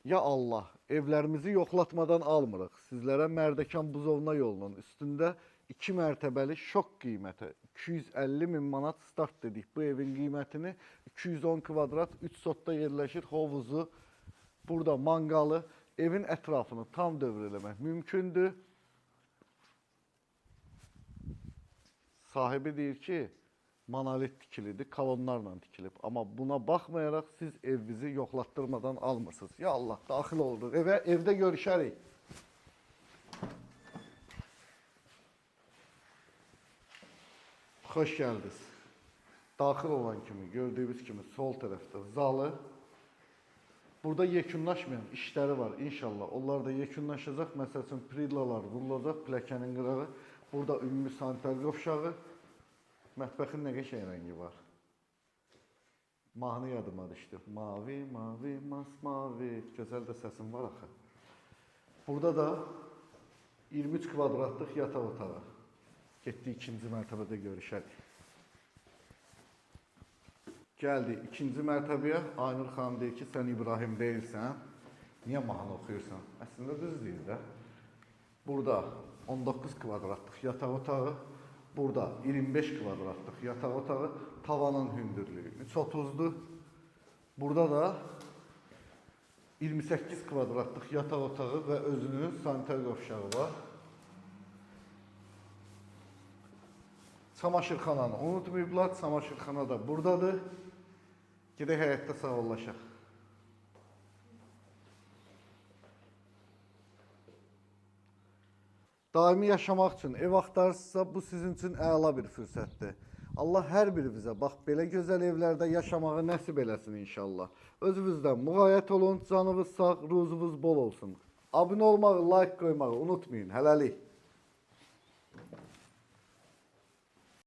Ya Allah, evlərimizi yoxlatmadan almırıq. Sizlərə Mərdəkan Buzovna yolunun üstündə 2 mərtəbəli şok qiyməti 250 min manat start dedik. Bu evin qiymətini 210 kvadrat 3 sotda yerləşir, hovuzu, burada manqalı, evin ətrafını tam dövr eləmək mümkündür. Sahibi deyir ki, monolit tikilidir, kolonlarla tikilib. Amma buna baxmayaraq siz evinizi yoxlatdırmadan almırsınız. Ya Allah, daxil olduq evə, evdə görüşərik. Xoş gəldiniz. Daxil olan kimi, gördüyünüz kimi sol tərəfdə zalı. Burada yekunlaşmayan işləri var inşallah. Onlar da yekunlaşacaq. Məsəl üçün pridlalar vurulacaq, pləkanın qırağı. Burada ümumi sanitar qovşağı. Mətbəxin nə qəşəng rəngi var. Mahnı yadıma düşdü. Mavi, mavi, masmavi. Gözəl də səsim var axı. Burada da 23 kvadratlıq yataq otağı. Getdik ikinci mərtəbədə görüşərik. Gəldik ikinci mərtəbəyə. Aynur xanım deyir ki, sən İbrahim deyilsən. Niyə mahnı oxuyursan? Əslində düz deyir də. Burada 19 kvadratlıq yataq otağı. Burada 25 kvadratlıq yataq otağı, tavanın hündürlüyü 3.30'dur. Burada da 28 kvadratlıq yataq otağı və özünün sanitar qovşağı var. Çamaşırxananı unutmayıblar, çamaşırxana da buradadır. Gedək həyətdə sağollaşaq. Daimi yaşamaq üçün ev axtarırsınızsa bu sizin üçün əla bir fürsətdir. Allah hər birinizə bax belə gözəl evlərdə yaşamağı nəsib eləsin inşallah. Özünüzdən müğayət olun, canınız sağ, ruzunuz bol olsun. Abunə olmağı, like qoymağı unutmayın. Hələlik.